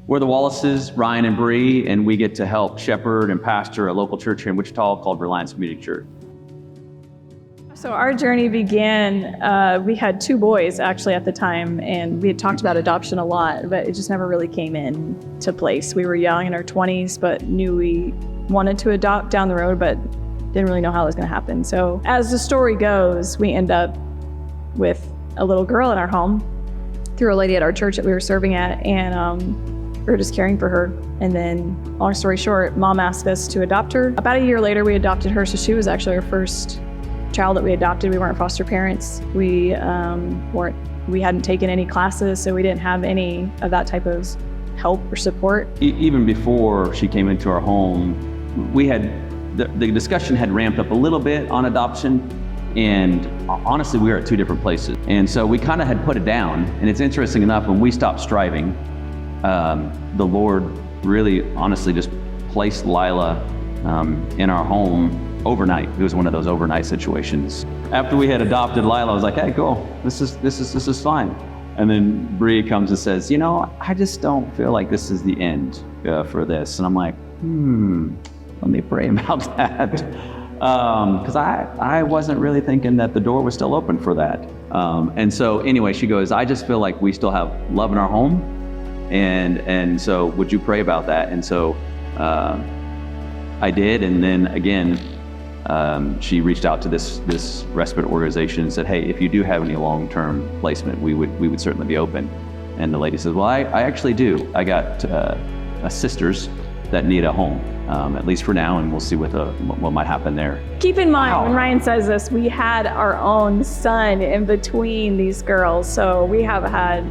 We're the Wallaces, Ryan and Bree, and we get to help shepherd and pastor a local church here in Wichita called Reliance Community Church. So our journey began, we had 2 boys actually at the time, and we had talked about adoption a lot, but it just never really came into place. We were young in our 20s, but knew we wanted to adopt down the road, but didn't really know how it was going to happen. So as the story goes, we end up with a little girl in our home through a lady at our church that we were serving at, and we were just caring for her. And then, long story short, Mom asked us to adopt her. About a year later, we adopted her, so she was actually our first child that we adopted. We weren't foster parents. We hadn't taken any classes, so we didn't have any of that type of help or support. Even before she came into our home, we had the discussion had ramped up a little bit on adoption, and honestly, we were at 2 different places. And so we kind of had put it down. And it's interesting enough, when we stopped striving, the Lord really honestly just placed Lila in our home overnight. It was one of those overnight situations. After we had adopted Lila, I was like, hey, cool, this is fine. And then Bree comes and says, you know, I just don't feel like this is the end for this. And I'm like, let me pray about that. Because I wasn't really thinking that the door was still open for that. And so anyway, she goes, I just feel like we still have love in our home. And so would you pray about that? And so I did. And then again, she reached out to this respite organization and said, hey, if you do have any long-term placement, we would certainly be open. And the lady says, well, I actually do. I got sisters that need a home, at least for now, and we'll see what might happen there. Keep in mind, when Ryan says this, we had our own son in between these girls. So we have had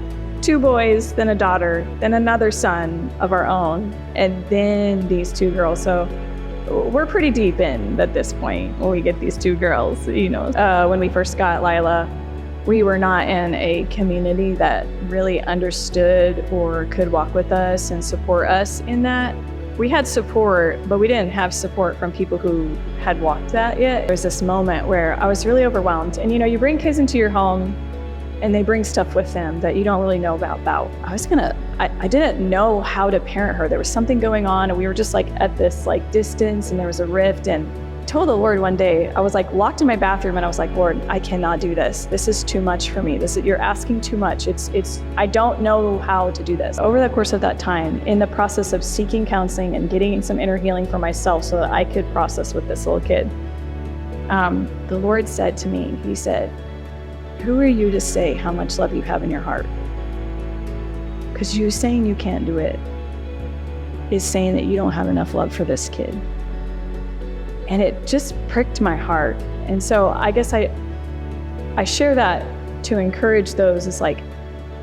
2 boys, then a daughter, then another son of our own, and then these 2 girls. So we're pretty deep in at this point when we get these 2 girls. You know, when we first got Lila, we were not in a community that really understood or could walk with us and support us in that. We had support, but we didn't have support from people who had walked that yet. There was this moment where I was really overwhelmed. And you know, you bring kids into your home and they bring stuff with them that you don't really know about. I didn't know how to parent her. There was something going on, and we were just like at this like distance, and there was a rift. And I told the Lord one day, I was like locked in my bathroom, and I was like, Lord, I cannot do this. This is too much for me. You're asking too much. I don't know how to do this. Over the course of that time, in the process of seeking counseling and getting some inner healing for myself so that I could process with this little kid, the Lord said to me, he said, who are you to say how much love you have in your heart? Because you saying you can't do it is saying that you don't have enough love for this kid. And it just pricked my heart. And so I guess I share that to encourage those. It's like,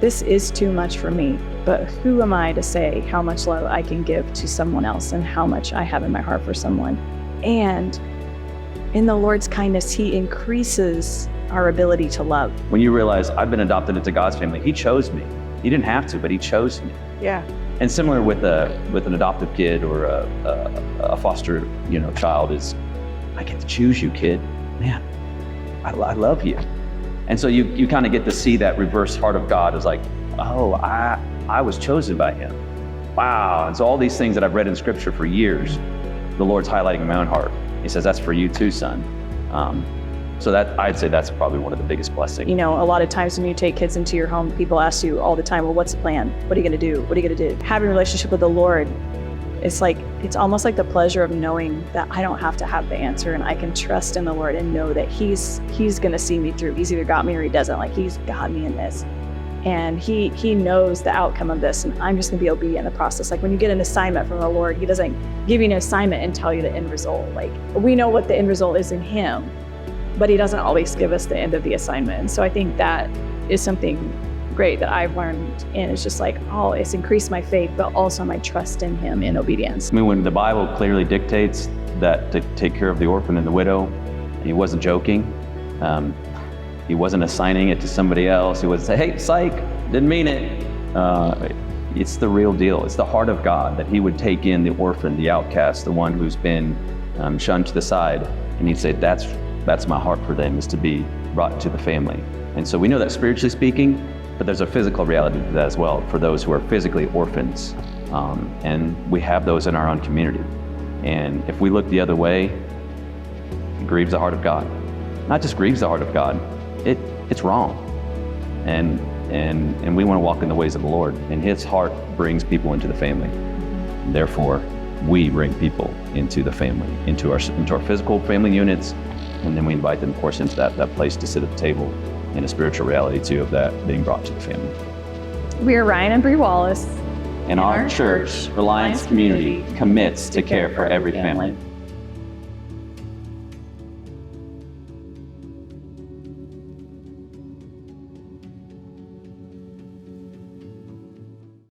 this is too much for me, but who am I to say how much love I can give to someone else and how much I have in my heart for someone? And in the Lord's kindness, he increases our ability to love. When you realize I've been adopted into God's family, he chose me. He didn't have to, but he chose me. Yeah. And similar with an adoptive kid or a foster child is, I get to choose you, kid. Man, I love you. And so you kind of get to see that reverse heart of God as like, oh, I was chosen by him. Wow. And so all these things that I've read in scripture for years, the Lord's highlighting in my own heart. He says, that's for you too, son. So that, I'd say that's probably one of the biggest blessings. You know, a lot of times when you take kids into your home, people ask you all the time, well, what's the plan? What are you going to do? What are you going to do? Having a relationship with the Lord, it's almost like the pleasure of knowing that I don't have to have the answer, and I can trust in the Lord and know that he's going to see me through. He's either got me or he doesn't. Like, he's got me in this. And he knows the outcome of this, and I'm just going to be obedient in the process. Like when you get an assignment from the Lord, he doesn't give you an assignment and tell you the end result. Like, we know what the end result is in him, but he doesn't always give us the end of the assignment. And so I think that is something great that I've learned, and it's just like, it's increased my faith, but also my trust in him in obedience. I mean, when the Bible clearly dictates that to take care of the orphan and the widow, he wasn't joking. He wasn't assigning it to somebody else. He would say, hey, psych, didn't mean it. It's the real deal. It's the heart of God that he would take in the orphan, the outcast, the one who's been shunned to the side. And he'd say, that's my heart for them, is to be brought to the family. And so we know that spiritually speaking, but there's a physical reality to that as well for those who are physically orphans. And we have those in our own community. And if we look the other way, it grieves the heart of God. Not just grieves the heart of God, it's wrong. And we want to walk in the ways of the Lord. And His heart brings people into the family. Therefore, we bring people into the family, into our physical family units, and then we invite them, of course, into that place to sit at the table, and a spiritual reality too of that being brought to the family. We are Ryan and Bree Wallace. And our church, Reliance Community, commits to care for every family.